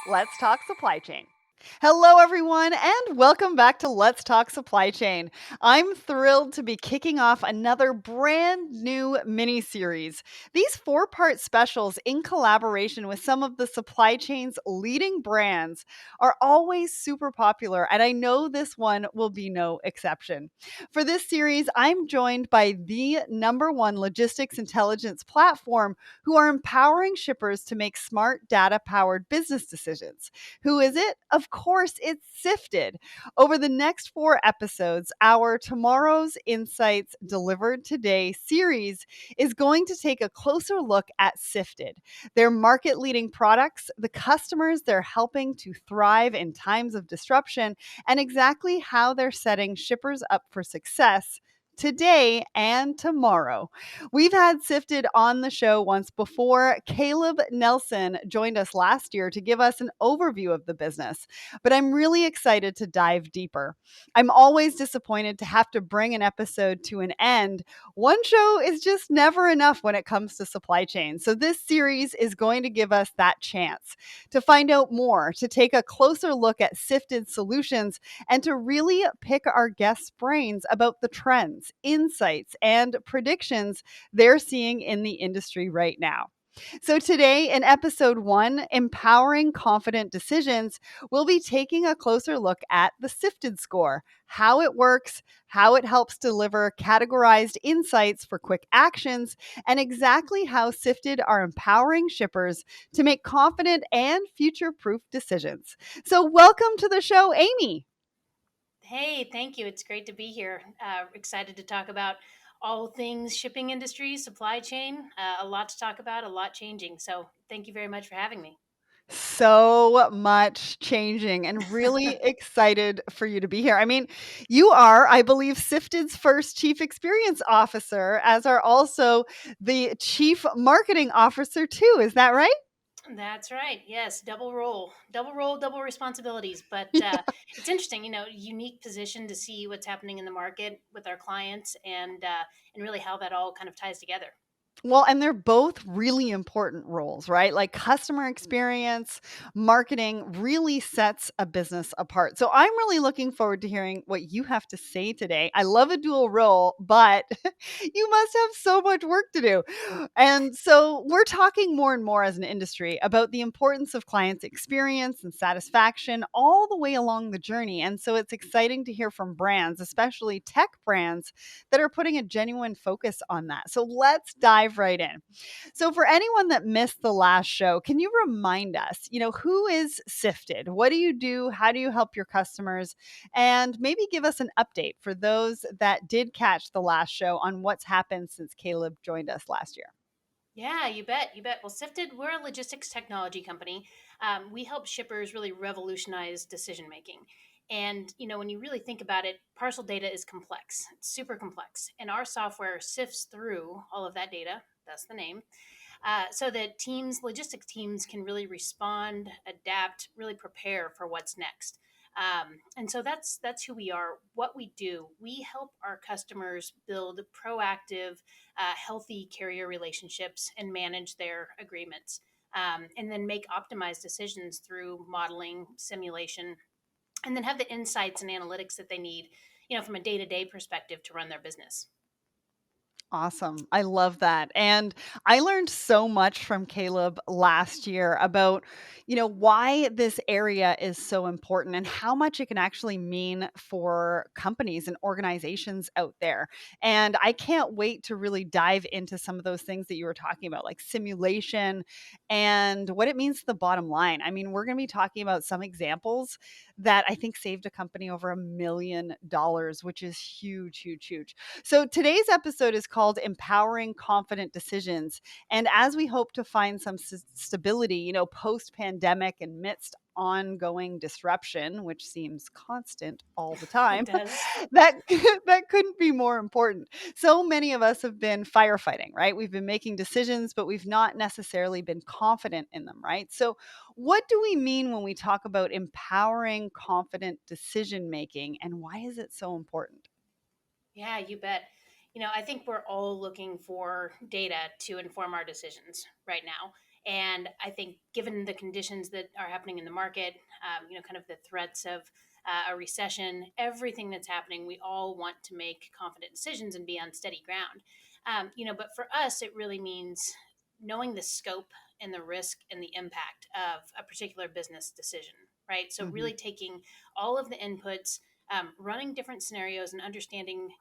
Let's talk supply chain. Hello, everyone, and welcome back to Let's Talk Supply Chain. I'm thrilled to be kicking off another brand new mini series. These four-part specials, in collaboration with some of the supply chain's leading brands, are always super popular, and I know this one will be no exception. For this series, I'm joined by the number one logistics intelligence platform who are empowering shippers to make smart data powered business decisions. Who is it? Of course, it's Sifted. Over the next four episodes, our Tomorrow's Insights Delivered Today series is going to take a closer look at Sifted, their market leading products, the customers they're helping to thrive in times of disruption, and exactly how they're setting shippers up for success today and tomorrow. We've had Sifted on the show once before. Caleb Nelson joined us last year to give us an overview of the business, but I'm really excited to dive deeper. I'm always disappointed to have to bring an episode to an end. One show is just never enough when it comes to supply chain. So this series is going to give us that chance to find out more, to take a closer look at Sifted solutions, and to really pick our guests' brains about the trends, insights, and predictions they're seeing in the industry right now. So, today in episode one, Empowering Confident Decisions, we'll be taking a closer look at the Sifted Score, how it works, how it helps deliver categorized insights for quick actions, and exactly how Sifted are empowering shippers to make confident and future proof decisions. So, welcome to the show, Amy. Hey, thank you. It's great to be here. Excited to talk about all things shipping industry, supply chain. A lot to talk about, a lot changing. So, thank you very much for having me. So much changing and really excited for you to be here. I mean, you are, I believe, Sifted's first chief experience officer, as are also the chief marketing officer, too. Is that right? That's right. Yes, double role, double responsibilities. But it's interesting, unique position to see what's happening in the market with our clients and really how that all kind of ties together. Well, and they're both really important roles, right? Like customer experience, marketing really sets a business apart. So I'm really looking forward to hearing what you have to say today. I love a dual role, but you must have so much work to do. And so we're talking more and more as an industry about the importance of clients' experience and satisfaction all the way along the journey. And so it's exciting to hear from brands, especially tech brands, that are putting a genuine focus on that. So let's dive right in. So for anyone that missed the last show, can you remind us, who is Sifted? What do you do? How do you help your customers? And maybe give us an update for those that did catch the last show on what's happened since Caleb joined us last year. Yeah, you bet. You bet. Well, Sifted, we're a logistics technology company. We help shippers really revolutionize decision making. And, when you really think about it, parcel data is complex, it's super complex. And our software sifts through all of that data. That's the name. So that logistics teams can really respond, adapt, really prepare for what's next. And so that's who we are. What we do, we help our customers build proactive, healthy carrier relationships and manage their agreements, and then make optimized decisions through modeling, simulation, and then have the insights and analytics that they need, from a day to day perspective to run their business. Awesome. I love that. And I learned so much from Caleb last year about, why this area is so important and how much it can actually mean for companies and organizations out there. And I can't wait to really dive into some of those things that you were talking about, like simulation and what it means to the bottom line. I mean, we're going to be talking about some examples that I think saved a company over $1 million, which is huge, huge, huge. So today's episode is called Empowering Confident Decisions. And as we hope to find some stability, post pandemic and midst ongoing disruption, which seems constant all the It time, does. that that couldn't be more important. So many of us have been firefighting, right? We've been making decisions, but we've not necessarily been confident in them, right? So what do we mean when we talk about empowering confident decision making, and why is it so important? Yeah, you bet. I think we're all looking for data to inform our decisions right now. And I think, given the conditions that are happening in the market, kind of the threats of a recession, everything that's happening, we all want to make confident decisions and be on steady ground. But for us, it really means knowing the scope and the risk and the impact of a particular business decision, right? So, Hmm. really taking all of the inputs, running different scenarios, and understanding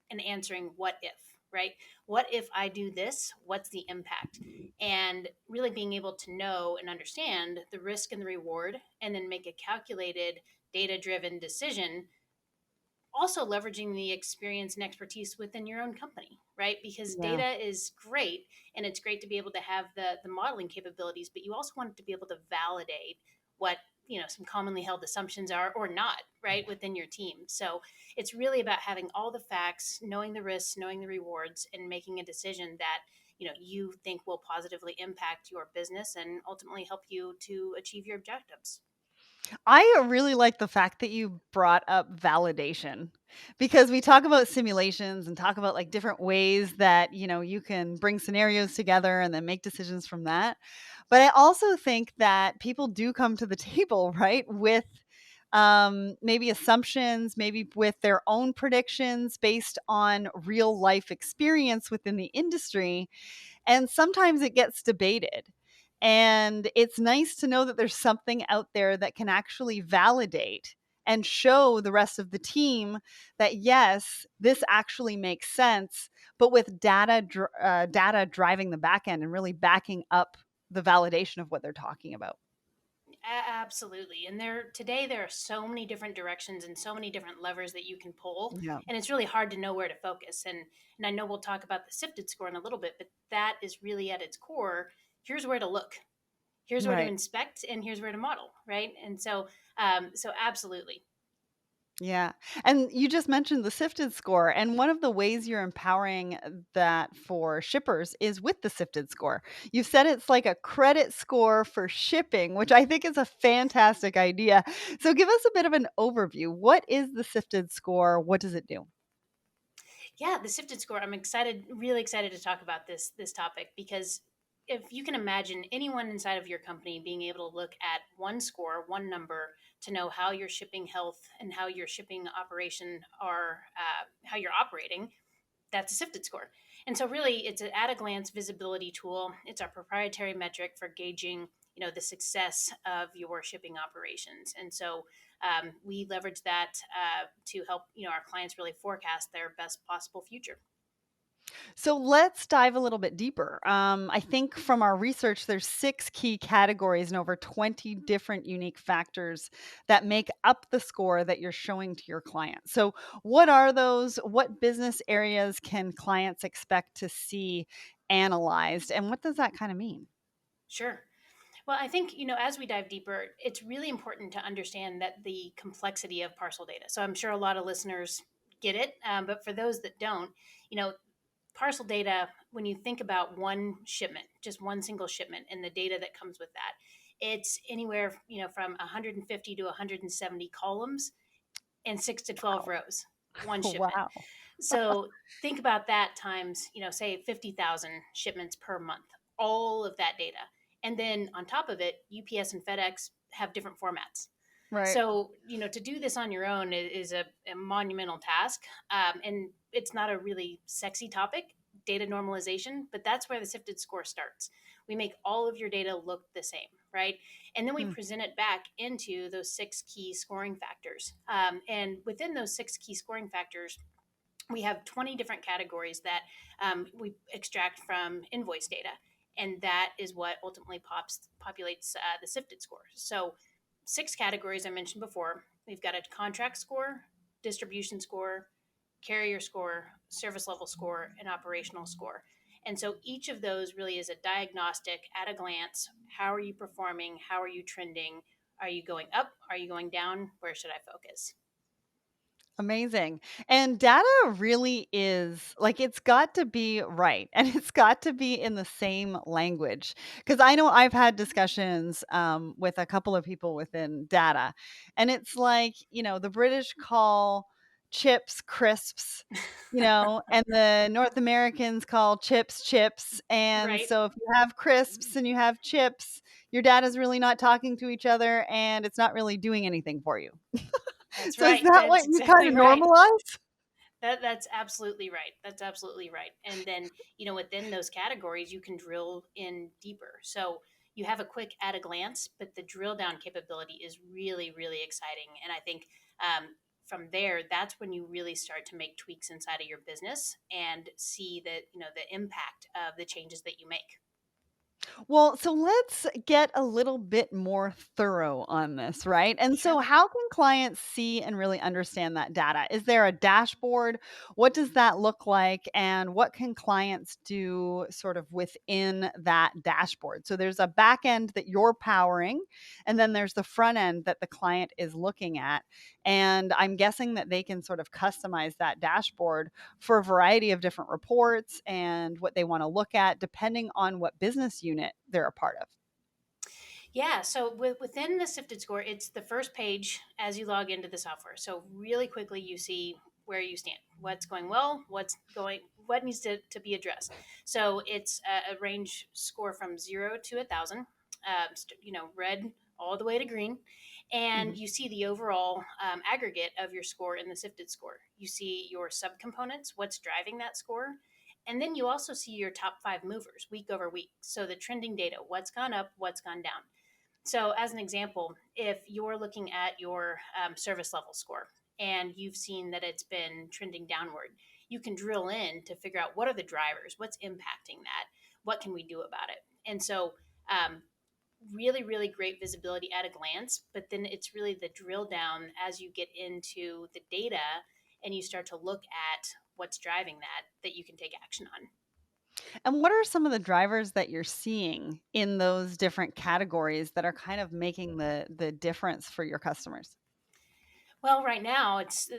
and answering what if, right? What if I do this? What's the impact? And really being able to know and understand the risk and the reward, and then make a calculated, data driven decision, also leveraging the experience and expertise within your own company, right? Because Yeah. data is great, and it's great to be able to have the modeling capabilities, but you also want it to be able to validate what some commonly held assumptions are or not, right, within your team. So it's really about having all the facts, knowing the risks, knowing the rewards, and making a decision that you think will positively impact your business and ultimately help you to achieve your objectives. I really like the fact that you brought up validation because we talk about simulations and talk about like different ways that, you can bring scenarios together and then make decisions from that. But I also think that people do come to the table, right, with maybe assumptions, maybe with their own predictions based on real life experience within the industry. And sometimes it gets debated. And it's nice to know that there's something out there that can actually validate and show the rest of the team that yes, this actually makes sense, but with data driving the back end and really backing up the validation of what they're talking about. Absolutely. And there are so many different directions and so many different levers that you can pull, Yeah. and it's really hard to know where to focus. And I know we'll talk about the sifted score in a little bit, but that is really at its core. Here's where to look. Here's where to Right. inspect, and here's where to model, right? And so absolutely. Yeah. And you just mentioned the Sifted Score. And one of the ways you're empowering that for shippers is with the Sifted Score. You said it's like a credit score for shipping, which I think is a fantastic idea. So give us a bit of an overview. What is the Sifted Score? What does it do? Yeah, the sifted score. I'm excited, really excited to talk about this topic, because if you can imagine anyone inside of your company being able to look at one score, one number, to know how your shipping health and how your shipping operation are, how you're operating, that's a sifted score. And so really it's an at a glance visibility tool. It's our proprietary metric for gauging the success of your shipping operations. And so we leverage that to help our clients really forecast their best possible future. So let's dive a little bit deeper. I think from our research, there's 6 key categories and over 20 different unique factors that make up the score that you're showing to your client. So, what are those? What business areas can clients expect to see analyzed? And what does that kind of mean? Sure. Well, I think, as we dive deeper, it's really important to understand that the complexity of parcel data. So I'm sure a lot of listeners get it, but for those that don't, you know, parcel data, when you think about one shipment, just one single shipment, and the data that comes with that, it's anywhere, from 150 to 170 columns and 6 to 12 Wow. rows, one shipment. Wow. So think about that times, say 50,000 shipments per month, all of that data. And then on top of it, UPS and FedEx have different formats. Right. So, to do this on your own is a monumental task. And it's not a really sexy topic, data normalization, but that's where the sifted score starts. We make all of your data look the same, right? And then we Hmm. present it back into those 6 key scoring factors. And within those 6 key scoring factors, we have 20 different categories that we extract from invoice data, and that is what ultimately populates the sifted score. So 6 categories I mentioned before. We've got a contract score, distribution score, carrier score, service level score, and operational score. And so each of those really is a diagnostic at a glance. How are you performing? How are you trending? Are you going up? Are you going down? Where should I focus? Amazing. And data really is like it's got to be right and it's got to be in the same language. Because I know I've had discussions with a couple of people within data, and it's like, the British call chips crisps, and the North Americans call chips chips. And Right. so if you have crisps and you have chips, your data's really not talking to each other and it's not really doing anything for you. That's So is right. that what That's you kind exactly of right. normalize? That's absolutely right. That's absolutely right. And then, within those categories, you can drill in deeper. So you have a quick at a glance, but the drill down capability is really, really exciting. And I think from there, that's when you really start to make tweaks inside of your business and see that, the impact of the changes that you make. Well, so let's get a little bit more thorough on this, right? And Sure. so, how can clients see and really understand that data? Is there a dashboard? What does that look like? And what can clients do sort of within that dashboard? So, there's a back end that you're powering, and then there's the front end that the client is looking at. And I'm guessing that they can sort of customize that dashboard for a variety of different reports and what they want to look at, depending on what business unit they're a part of. Yeah, so within the Sifted Score, it's the first page as you log into the software. So really quickly, you see where you stand, what's going well, what needs to be addressed. So it's a range score from 0 to 1,000, red all the way to green, and Mhm. you see the overall aggregate of your score in the Sifted Score. You see your subcomponents, what's driving that score, and then you also see your top 5 movers week over week. So the trending data, what's gone up, what's gone down. So, as an example, if you're looking at your service level score and you've seen that it's been trending downward, you can drill in to figure out what are the drivers, what's impacting that, what can we do about it. And so, um, really, really great visibility at a glance, but then it's really the drill down as you get into the data and you start to look at what's driving that you can take action on. And what are some of the drivers that you're seeing in those different categories that are kind of making the difference for your customers? Well, right now it's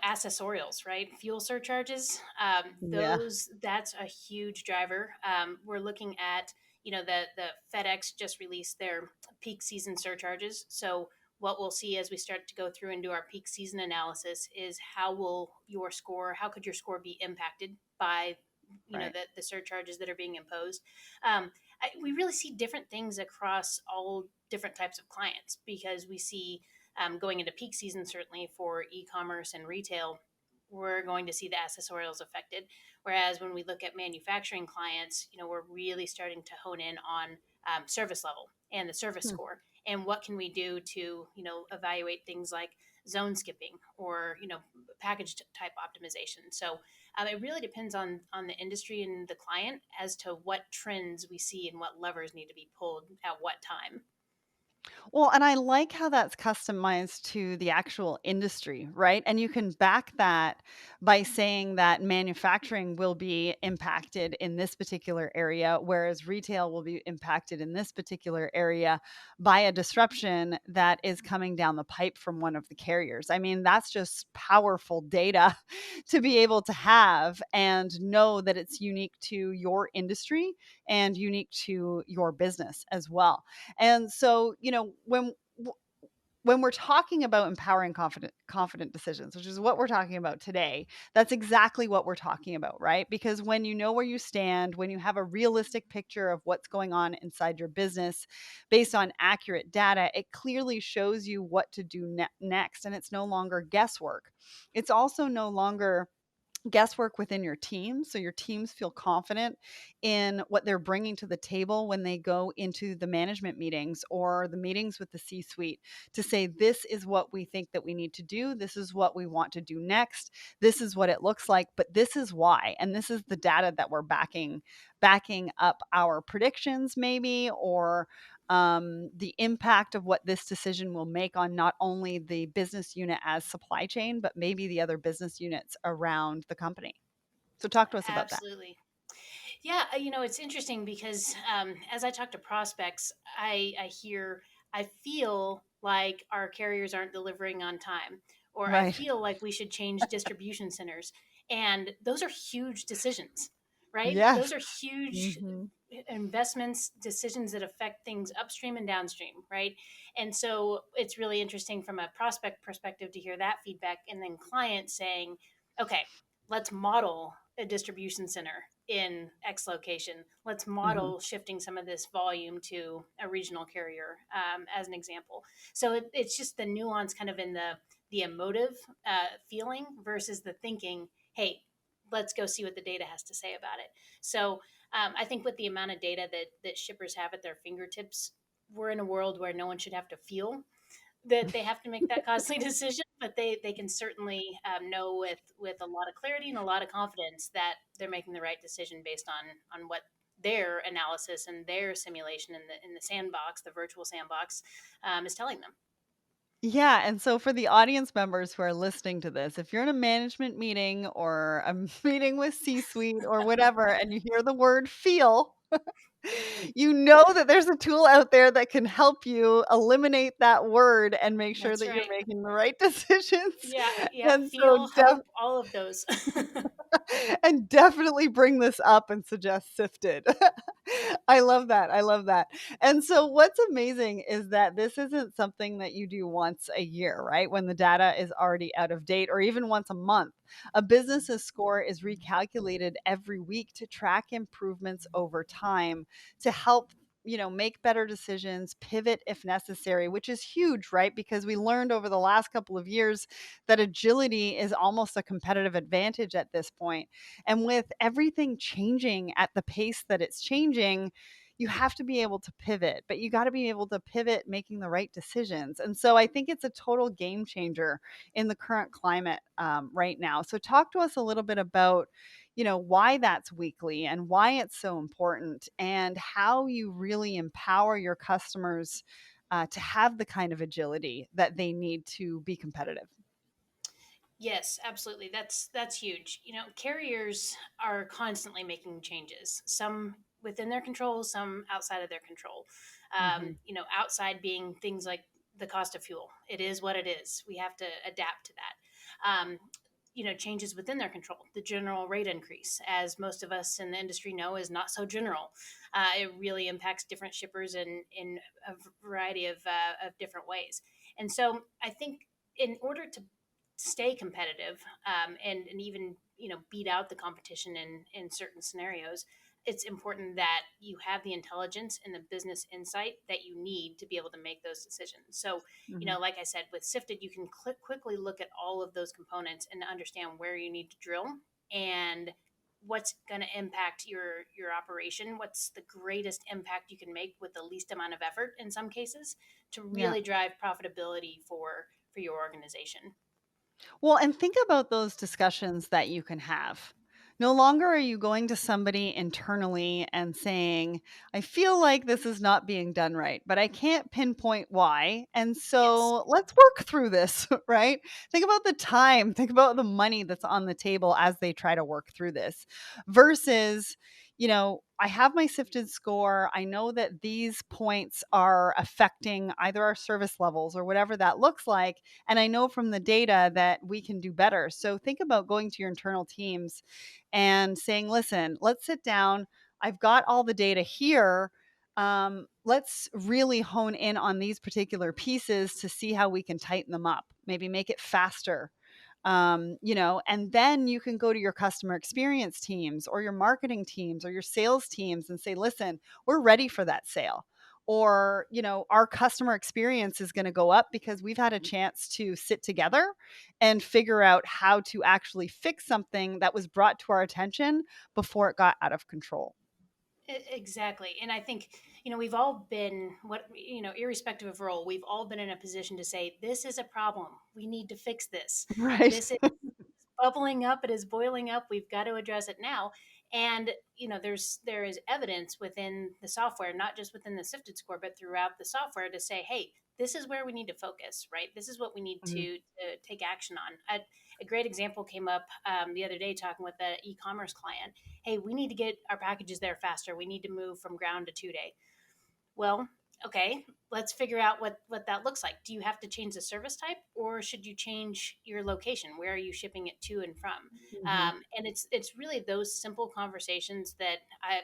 accessorials, right? Fuel surcharges. Yeah, That's a huge driver. We're looking at the FedEx just released their peak season surcharges. So what we'll see as we start to go through and do our peak season analysis is how could your score be impacted by right. the surcharges that are being imposed. We really see different things across all different types of clients because we see going into peak season, certainly for e-commerce and retail, we're going to see the accessorials affected. Whereas when we look at manufacturing clients, we're really starting to hone in on service level and the service Hmm. score, and what can we do to evaluate things like zone skipping or package type optimization. So it really depends on the industry and the client as to what trends we see and what levers need to be pulled at what time. Well, and I like how that's customized to the actual industry, right? And you can back that by saying that manufacturing will be impacted in this particular area, whereas retail will be impacted in this particular area by a disruption that is coming down the pipe from one of the carriers. I mean, that's just powerful data to be able to have and know that it's unique to your industry and unique to your business as well. And so, when we're talking about empowering confident decisions, which is what we're talking about today, that's exactly what we're talking about, right? Because when you know where you stand, when you have a realistic picture of what's going on inside your business based on accurate data, it clearly shows you what to do next, and it's no longer guesswork. It's also no longer guesswork within your team. So your teams feel confident in what they're bringing to the table when they go into the management meetings or the meetings with the C suite to say, this is what we think that we need to do. This is what we want to do next. This is what it looks like, but this is why. And this is the data that we're backing up our predictions, maybe, or the impact of what this decision will make on not only the business unit as supply chain, but maybe the other business units around the company. So, talk to us about that. Absolutely. Yeah, it's interesting because as I talk to prospects, I feel like our carriers aren't delivering on time, or I Right. feel like we should change distribution centers. And those are huge decisions. right? Yes. Those are huge Mhm. investments, decisions that affect things upstream and downstream, right? And so it's really interesting from a prospect perspective to hear that feedback, and then clients saying, okay, let's model a distribution center in X location. Let's Mhm. model shifting some of this volume to a regional carrier, as an example. So it's just the nuance kind of in the emotive feeling versus the thinking, hey, let's go see what the data has to say about it. So I think with the amount of data that shippers have at their fingertips, we're in a world where no one should have to feel that they have to make that costly decision, but they can certainly know with a lot of clarity and a lot of confidence that they're making the right decision based on what their analysis and their simulation in the sandbox, the virtual sandbox, is telling them. Yeah, and so for the audience members who are listening to this, if you're in a management meeting or a meeting with C-suite or whatever, and you hear the word "feel," you know that there's a tool out there that can help you eliminate that word and make sure That's that you're right. making the right decisions. Yeah, yeah. And so Feel, hope, all of those. and definitely bring this up and suggest Sifted. I love that. I love that. And so what's amazing is that this isn't something that you do once a year, right? When the data is already out of date or even once a month. A business's score is recalculated every week to track improvements over time to help make better decisions, pivot if necessary, which is huge, right? Because we learned over the last couple of years that agility is almost a competitive advantage at this point. And with everything changing at the pace that it's changing, you have to be able to pivot, but you got to be able to pivot making the right decisions. And so I think it's a total game changer in the current climate right now. So talk to us a little bit about, why that's weekly and why it's so important and how you really empower your customers to have the kind of agility that they need to be competitive. Yes, absolutely. That's huge. You know, carriers are constantly making changes. Some within their control, some outside of their control. Hmm. Outside being things like the cost of fuel. It is what it is. We have to adapt to that. Changes within their control. The general rate increase, as most of us in the industry know, is not so general. It really impacts different shippers in a variety of different ways. And so I think in order to stay competitive, and even beat out the competition in certain scenarios, it's important that you have the intelligence and the business insight that you need to be able to make those decisions. So Hmm. like I said, with Sifted, you can quickly look at all of those components and understand where you need to drill and what's going to impact your operation, what's the greatest impact you can make with the least amount of effort in some cases to Yeah. really drive profitability for your organization. Well, and think about those discussions that you can have. No longer are you going to somebody internally and saying, I feel like this is not being done right, but I can't pinpoint why. And Yes. so let's work through this, right? Think about the time, think about the money that's on the table as they try to work through this versus, I have my sifted score. I know that these points are affecting either our service levels or whatever that looks like. And I know from the data that we can do better. So think about going to your internal teams and saying, listen, let's sit down. I've got all the data here. Let's really hone in on these particular pieces to see how we can tighten them up, maybe make it faster. And then you can go to your customer experience teams or your marketing teams or your sales teams and say, listen, we're ready for that sale. Or, our customer experience is going to go up because we've had a chance to sit together and figure out how to actually fix something that was brought to our attention before it got out of control. Exactly. And I think, we've all been irrespective of role, we've all been in a position to say, this is a problem. We need to fix this. Right. This is bubbling up, it is boiling up, we've got to address it now. And there is evidence within the software, not just within the sifted score, but throughout the software to say, hey, this is where we need to focus, right? This is what we need Mhm. to take action on. A great example came up the other day talking with an e-commerce client. Hey, we need to get our packages there faster, we need to move from ground to 2 day. Well, okay, let's figure out what that looks like. Do you have to change the service type, or should you change your location? Where are you shipping it to and from? Mhm. And it's really those simple conversations that I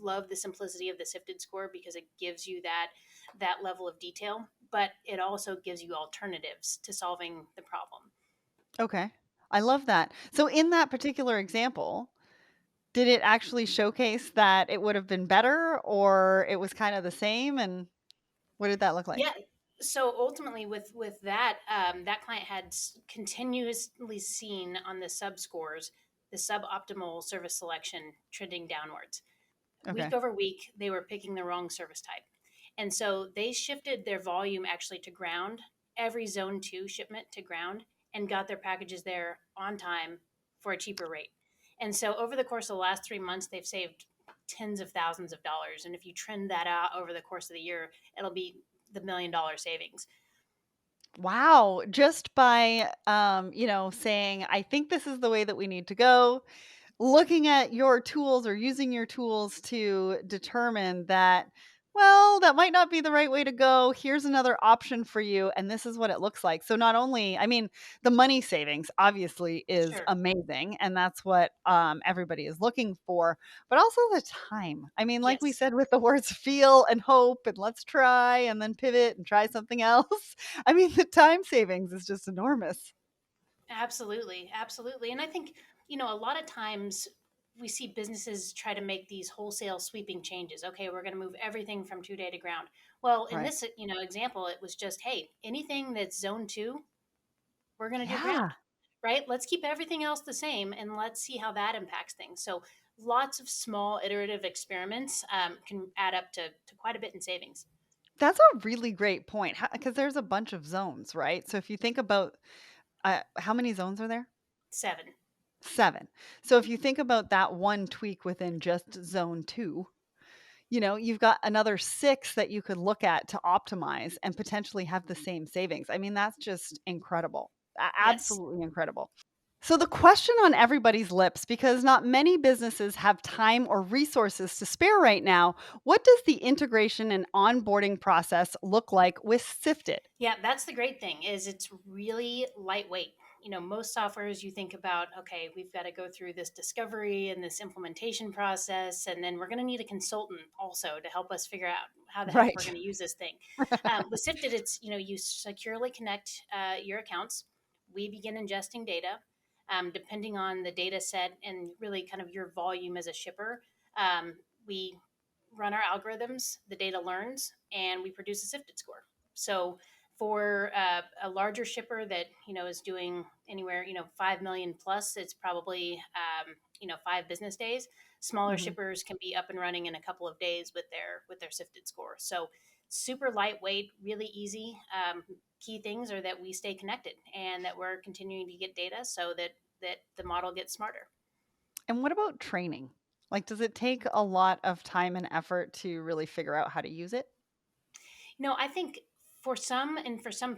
love the simplicity of the sifted score, because it gives you that level of detail, but it also gives you alternatives to solving the problem. Okay. I love that. So in that particular example, did it actually showcase that it would have been better or it was kind of the same, and what did that look like? Yeah. So ultimately, with that, that client had continuously seen on the sub scores the suboptimal service selection trending downwards. Week Okay. over week, they were picking the wrong service type. And so they shifted their volume actually to ground, every zone two shipment to ground, and got their packages there on time for a cheaper rate. And so over the course of the last 3 months, they've saved tens of thousands of dollars. And if you trend that out over the course of the year, it'll be the $1 million savings. Wow, just by saying, "I think this is the way that we need to go." Looking at your tools or using your tools to determine that, well, that might not be the right way to go. Here's another option for you, and this is what it looks like. So not only, I mean, the money savings obviously is Sure. amazing, and that's what everybody is looking for, but also the time. I mean, like we Yes. said with the words feel and hope and let's try and then pivot and try something else. I mean, the time savings is just enormous. Absolutely, absolutely. And I think, a lot of times we see businesses try to make these wholesale sweeping changes. Okay, we're going to move everything from 2 day to ground. Well, in Right. this, example, it was just, hey, anything that's zone 2, we're going to do ground. Yeah. Right? Let's keep everything else the same and let's see how that impacts things. So, lots of small iterative experiments can add up to quite a bit in savings. That's a really great point, because there's a bunch of zones, right? So if you think about, how many zones are there? 7. 7. So if you think about that one tweak within just zone 2, you've got another 6 that you could look at to optimize and potentially have the same savings. I mean, that's just incredible. Yes. Absolutely incredible. So, the question on everybody's lips, because not many businesses have time or resources to spare right now, what does the integration and onboarding process look like with Sifted? Yeah, that's the great thing is it's really lightweight. Most softwares you think about, okay, we've got to go through this discovery and this implementation process, and then we're going to need a consultant also to help us figure out how the heck we're Right. going to use this thing. With Sifted, it's, you securely connect your accounts. We begin ingesting data. Depending on the data set and really kind of your volume as a shipper, we run our algorithms, the data learns, and we produce a sifted score. So for a larger shipper that is doing anywhere 5 million plus, it's probably 5 business days. Smaller Mhm. shippers can be up and running in a couple of days with their sifted score. So super lightweight, really easy. Key things are that we stay connected and that we're continuing to get data so that the model gets smarter. And what about training? Like, does it take a lot of time and effort to really figure out how to use it? I think for some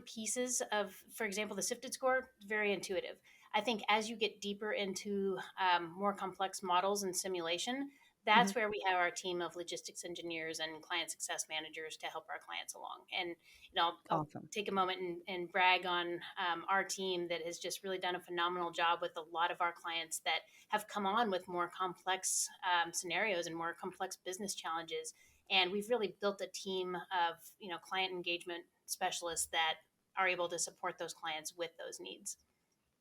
pieces of, for example, the sifted score, very intuitive. I think as you get deeper into more complex models and simulation, Mhm. that's where we have our team of logistics engineers and client success managers to help our clients along. And I'll Awesome. take a moment and brag on our team that has just really done a phenomenal job with a lot of our clients that have come on with more complex scenarios and more complex business challenges, and we've really built a team of client engagement specialists that are able to support those clients with those needs.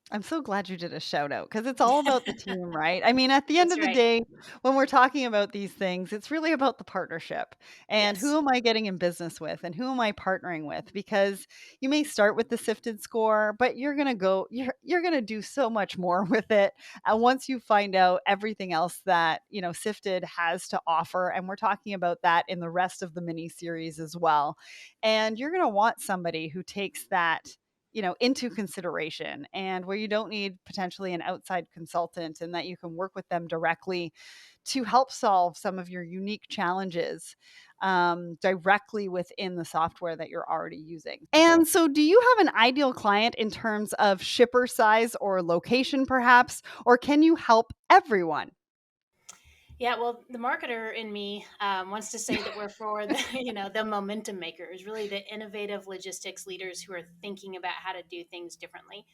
I'm so glad you did a shout out, because it's all about the team, right? I mean, at the end That's of the right. day, when we're talking about these things, it's really about the partnership and Yes. who am I getting in business with and who am I partnering with? Because you may start with the sifted score, but you're going to do so much more with it. And once you find out everything else that, Sifted has to offer, and we're talking about that in the rest of the mini series as well. And you're going to want somebody who takes that, into consideration, and where you don't need potentially an outside consultant, and that you can work with them directly to help solve some of your unique challenges directly within the software that you're already using. And so, do you have an ideal client in terms of shipper size or location, perhaps, or can you help everyone? Yeah, well, the marketer in me wants to say that we're for the, the momentum makers, really the innovative logistics leaders who are thinking about how to do things differently.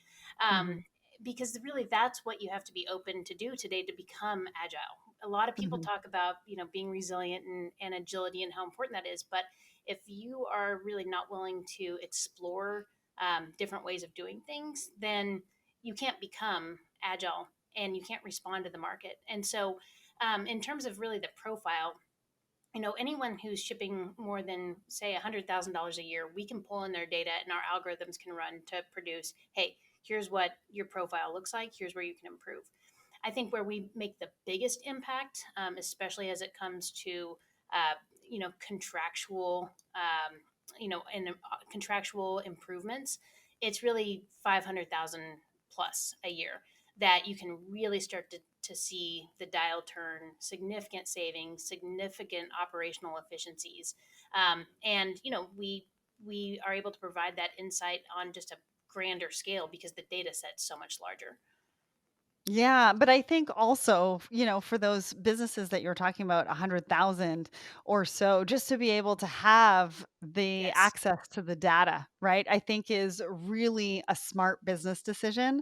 Um, Hmm. because really, that's what you have to be open to do today to become agile. A lot of people Hmm. talk about, being resilient and agility and how important that is. But if you are really not willing to explore different ways of doing things, then you can't become agile and you can't respond to the market. And so, in terms of really the profile, anyone who's shipping more than say $100,000 a year, we can pull in their data and our algorithms can run to produce, hey, here's what your profile looks like, here's where you can improve. I think where we make the biggest impact, especially as it comes to uh, contractual, and contractual improvements, it's really 500,000 plus a year that you can really start to see the dial turn, significant savings, significant operational efficiencies, and we are able to provide that insight on just a grander scale because the data set's so much larger. Yeah, but I think also, for those businesses that you're talking about, 100,000 or so, just to be able to have the Yes, access to the data, right? I think is really a smart business decision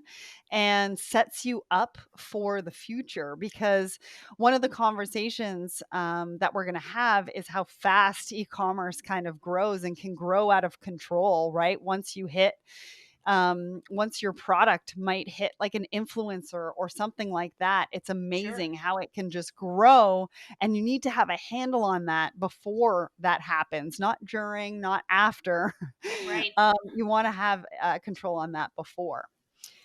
and sets you up for the future because one of the conversations that we're going to have is how fast e-commerce kind of grows and can grow out of control, right? Once your product might hit like an influencer or something like that, it's sure, amazing how it can just grow. And you need to have a handle on that before that happens, not during, not after. right. You want to have control on that before.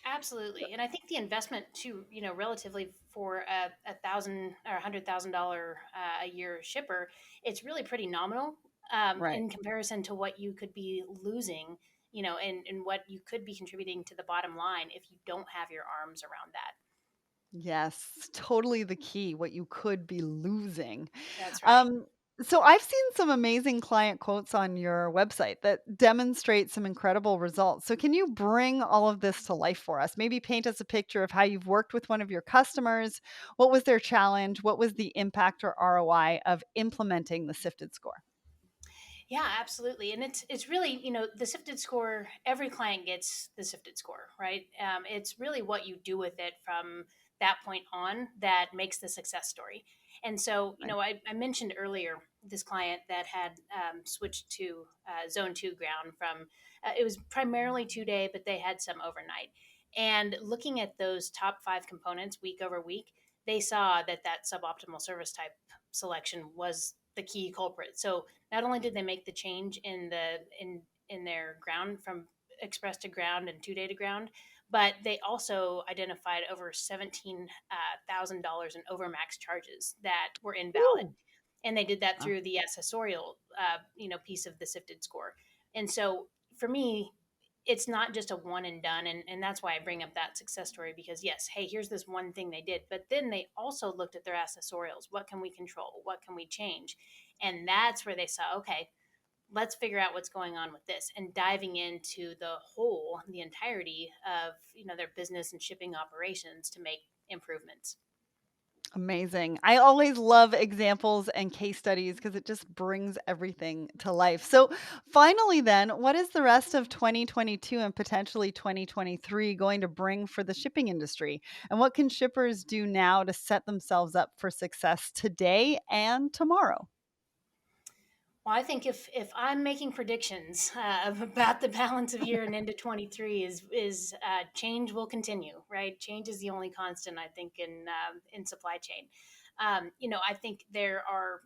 Absolutely, and I think the investment to relatively for a thousand or $100,000 a year shipper, it's really pretty nominal Right. in comparison to what you could be losing, and what you could be contributing to the bottom line if you don't have your arms around that. Yes, totally the key, what you could be losing. That's right. Um, so I've seen some amazing client quotes on your website that demonstrate some incredible results. So can you bring all of this to life for us? Maybe paint us a picture of how you've worked with one of your customers. What was their challenge? What was the impact or ROI of implementing the sifted score? Yeah, absolutely. And it's really, the sifted score, every client gets the sifted score, right? It's really what you do with it from that point on that makes the success story. And so, Right. I mentioned earlier this client that had switched to zone two ground from, it was primarily 2 day, but they had some overnight. And looking at those top five components week over week, they saw that that suboptimal service type selection was the key culprit. So not only did they make the change in their ground from express to ground and 2 day to ground, but they also identified over $17,000 in overmax charges that were invalid, Ooh. and they did that Wow. through the accessorial piece of the sifted score. And so for me, it's not just a one and done, and that's why I bring up that success story, because yes, hey, here's this one thing they did, but then they also looked at their accessorials. What can we control? What can we change? And that's where they saw, okay, let's figure out what's going on with this, and diving into the entirety of their business and shipping operations to make improvements. Amazing. I always love examples and case studies because it just brings everything to life. So, finally, then, what is the rest of 2022 and potentially 2023 going to bring for the shipping industry? And what can shippers do now to set themselves up for success today and tomorrow? Well, I think if I'm making predictions about the balance of year and into 23, is change will continue, right? Change is the only constant, I think, in supply chain. I think there are,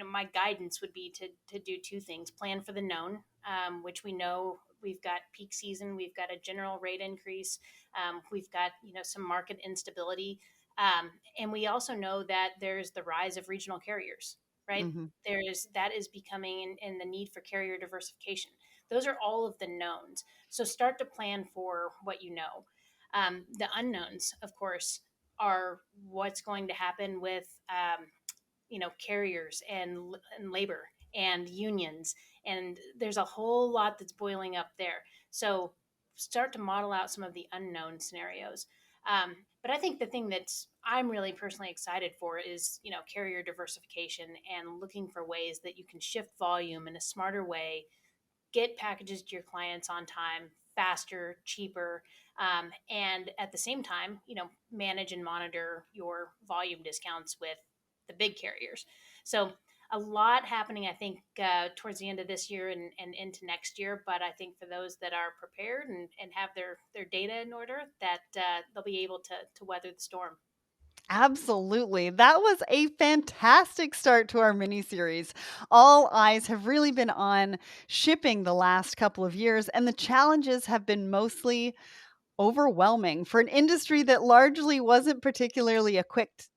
my guidance would be to do two things: plan for the known, which we know we've got peak season, we've got a general rate increase, we've got some market instability, and we also know that there's the rise of regional carriers, right? Hmm. There's that is becoming in the need for carrier diversification. Those are all of the knowns. So start to plan for what you know. The unknowns, of course, are what's going to happen with carriers and labor and unions, and there's a whole lot that's boiling up there. So start to model out some of the unknown scenarios. But I think the thing that I'm really personally excited for is, carrier diversification and looking for ways that you can shift volume in a smarter way, get packages to your clients on time, faster, cheaper, and at the same time, manage and monitor your volume discounts with the big carriers. So a lot happening, I think, towards the end of this year and into next year. But I think for those that are prepared and have their data in order, that they'll be able to weather the storm. Absolutely. That was a fantastic start to our mini series. All eyes have really been on shipping the last couple of years, and the challenges have been mostly overwhelming for an industry that largely wasn't particularly equipped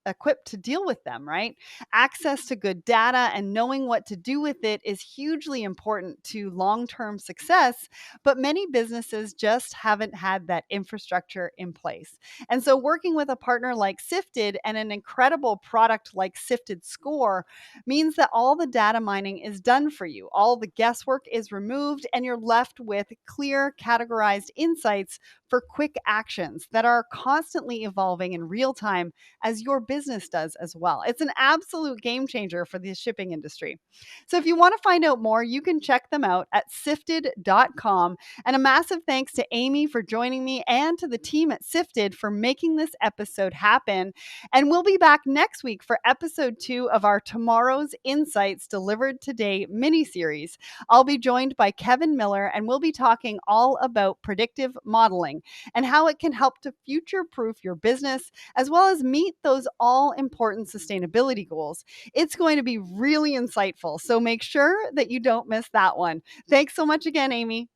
to deal with them, right? Access to good data and knowing what to do with it is hugely important to long-term success, but many businesses just haven't had that infrastructure in place. And so working with a partner like Sifted and an incredible product like Sifted Score means that all the data mining is done for you. All the guesswork is removed and you're left with clear categorized insights for quick actions that are constantly evolving in real time as your business does as well. It's an absolute game changer for the shipping industry. So if you want to find out more, you can check them out at sifted.com. And a massive thanks to Amy for joining me and to the team at Sifted for making this episode happen. And we'll be back next week for episode 2 of our Tomorrow's Insights Delivered Today mini series. I'll be joined by Kevin Miller, and we'll be talking all about predictive modeling and how it can help to future proof your business as well as meet those all important sustainability goals. It's going to be really insightful, so make sure that you don't miss that one. Thanks so much again, Amy.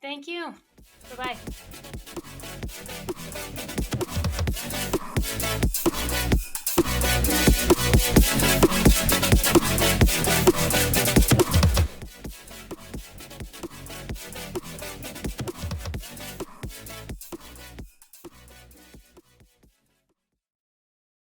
Thank you. Bye bye.